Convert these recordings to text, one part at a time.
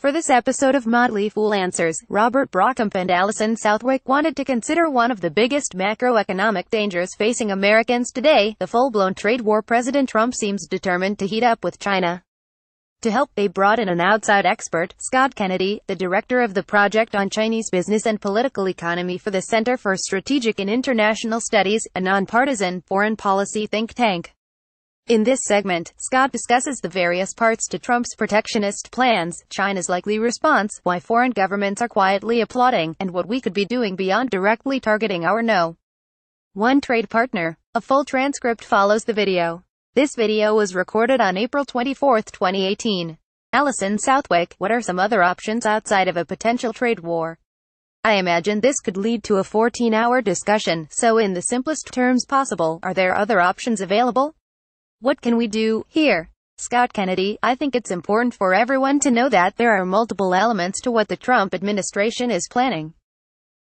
For this episode of Motley Fool Answers, Robert Brockham and Alison Southwick wanted to consider one of the biggest macroeconomic dangers facing Americans today, the full-blown trade war President Trump seems determined to heat up with China. To help, they brought in an outside expert, Scott Kennedy, the director of the Project on Chinese Business and Political Economy for the Center for Strategic and International Studies, a nonpartisan, foreign policy think tank. In this segment, Scott discusses the various parts to Trump's protectionist plans, China's likely response, why foreign governments are quietly applauding, and what we could be doing beyond directly targeting our No. 1 trade partner. A full transcript follows the video. This video was recorded on April 24, 2018. Alison Southwick, what are some other options outside of a potential trade war? I imagine this could lead to a 14-hour discussion, so in the simplest terms possible, are there other options available? What can we do here? Scott Kennedy, I think it's important for everyone to know that there are multiple elements to what the Trump administration is planning.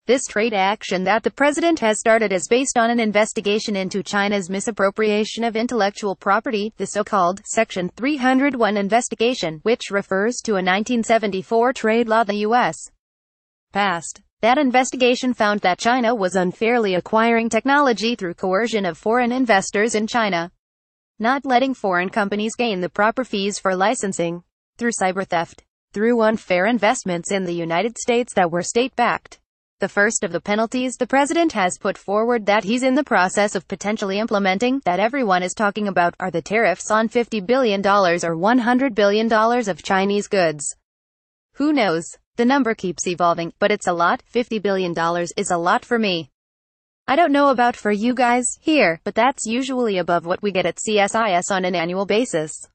This trade action that the president has started is based on an investigation into China's misappropriation of intellectual property, the so-called Section 301 investigation, which refers to a 1974 trade law the U.S. passed. That investigation found that China was unfairly acquiring technology through coercion of foreign investors in China, not letting foreign companies gain the proper fees for licensing, through cyber theft, through unfair investments in the United States that were state-backed. The first of the penalties the president has put forward that he's in the process of potentially implementing, that everyone is talking about, are the tariffs on $50 billion or $100 billion of Chinese goods. Who knows? The number keeps evolving, but it's a lot. $50 billion is a lot for me. I don't know about for you guys here, but that's usually above what we get at CSIS on an annual basis.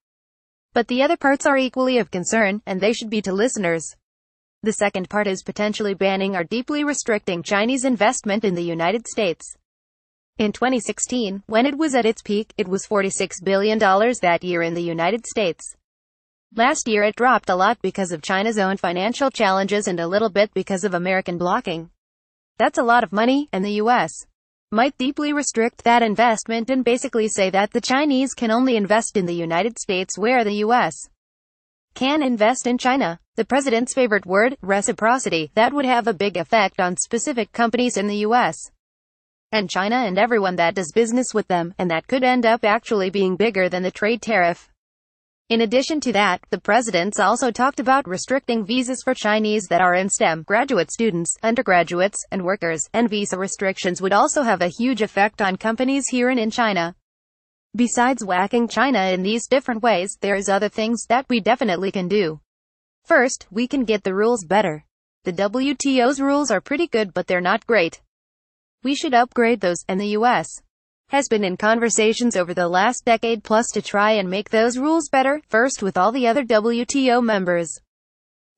But the other parts are equally of concern, and they should be to listeners. The second part is potentially banning or deeply restricting Chinese investment in the United States. In 2016, when it was at its peak, it was $46 billion that year in the United States. Last year it dropped a lot because of China's own financial challenges and a little bit because of American blocking. That's a lot of money, and the U.S. might deeply restrict that investment and basically say that the Chinese can only invest in the United States where the U.S. can invest in China. The president's favorite word, reciprocity, that would have a big effect on specific companies in the U.S. and China and everyone that does business with them, and that could end up actually being bigger than the trade tariff. In addition to that, the president's also talked about restricting visas for Chinese that are in STEM, graduate students, undergraduates, and workers, and visa restrictions would also have a huge effect on companies here and in China. Besides whacking China in these different ways, there's other things that we definitely can do. First, we can get the rules better. The WTO's rules are pretty good, but they're not great. We should upgrade those, and the U.S. has been in conversations over the last decade plus to try and make those rules better, first with all the other WTO members.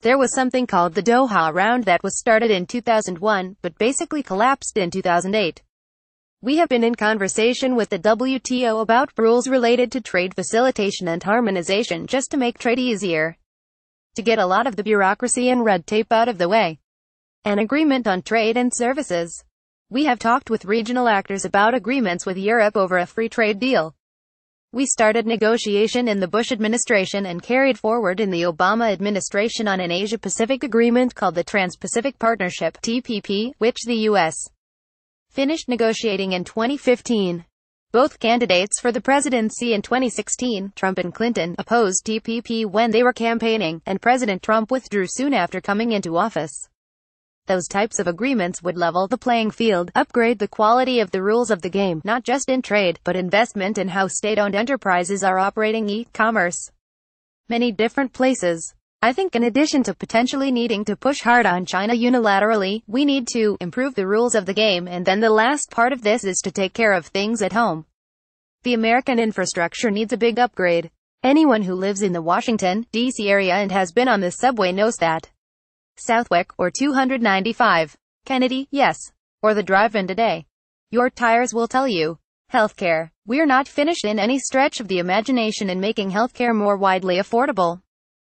There was something called the Doha Round that was started in 2001, but basically collapsed in 2008. We have been in conversation with the WTO about rules related to trade facilitation and harmonization just to make trade easier, to get a lot of the bureaucracy and red tape out of the way. An agreement on trade and services. We have talked with regional actors about agreements with Europe over a free trade deal. We started negotiation in the Bush administration and carried forward in the Obama administration on an Asia-Pacific agreement called the Trans-Pacific Partnership (TPP), which the U.S. finished negotiating in 2015. Both candidates for the presidency in 2016, Trump and Clinton, opposed TPP when they were campaigning, and President Trump withdrew soon after coming into office. Those types of agreements would level the playing field, upgrade the quality of the rules of the game, not just in trade, but investment and how state-owned enterprises are operating e-commerce. Many different places. I think in addition to potentially needing to push hard on China unilaterally, we need to improve the rules of the game, and then the last part of this is to take care of things at home. The American infrastructure needs a big upgrade. Anyone who lives in the Washington, D.C. area and has been on the subway knows that. Southwick, or 295. Kennedy, yes. Or the drive-in today. Your tires will tell you. Healthcare. We're not finished in any stretch of the imagination in making healthcare more widely affordable.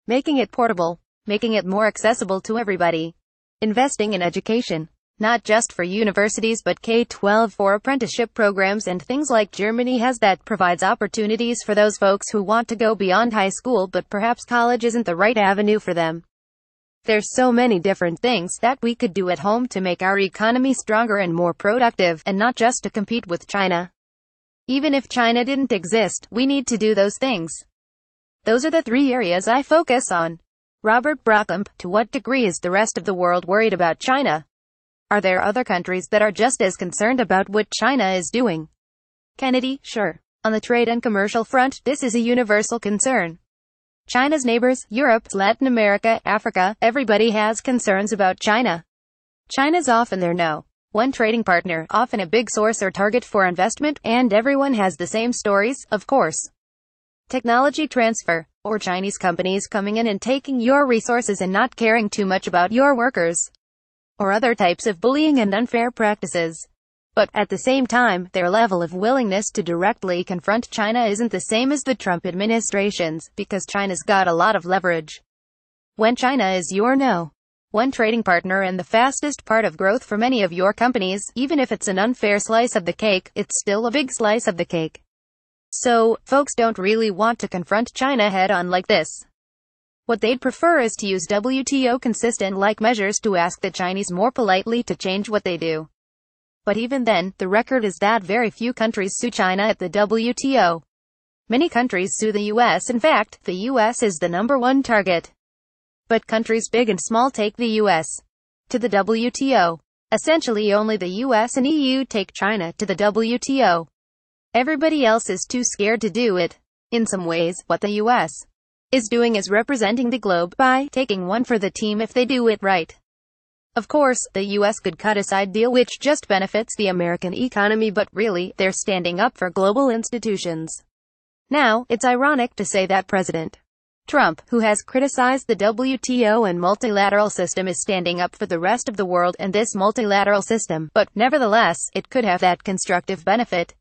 Making it portable. Making it more accessible to everybody. Investing in education. Not just for universities but K-12 for apprenticeship programs and things like Germany has that provides opportunities for those folks who want to go beyond high school but perhaps college isn't the right avenue for them. There's so many different things that we could do at home to make our economy stronger and more productive, and not just to compete with China. Even if China didn't exist, we need to do those things. Those are the 3 areas I focus on. Robert Brockham, to what degree is the rest of the world worried about China? Are there other countries that are just as concerned about what China is doing? Kennedy, sure. On the trade and commercial front, this is a universal concern. China's neighbors, Europe, Latin America, Africa, everybody has concerns about China. China's often their #1 trading partner, often a big source or target for investment, and everyone has the same stories, of course. Technology transfer, or Chinese companies coming in and taking your resources and not caring too much about your workers. Or other types of bullying and unfair practices. But, at the same time, their level of willingness to directly confront China isn't the same as the Trump administration's, because China's got a lot of leverage. When China is your #1 trading partner and the fastest part of growth for many of your companies, even if it's an unfair slice of the cake, it's still a big slice of the cake. So, folks don't really want to confront China head-on like this. What they'd prefer is to use WTO consistent-like measures to ask the Chinese more politely to change what they do. But even then, the record is that very few countries sue China at the WTO. Many countries sue the US. In fact, the US is the #1 target. But countries big and small take the US to the WTO. Essentially only the US and EU take China to the WTO. Everybody else is too scared to do it. In some ways, what the US is doing is representing the globe by taking one for the team if they do it right. Of course, the US could cut a side deal which just benefits the American economy, but really, they're standing up for global institutions. Now, it's ironic to say that President Trump, who has criticized the WTO and multilateral system, is standing up for the rest of the world and this multilateral system, but, nevertheless, it could have that constructive benefit.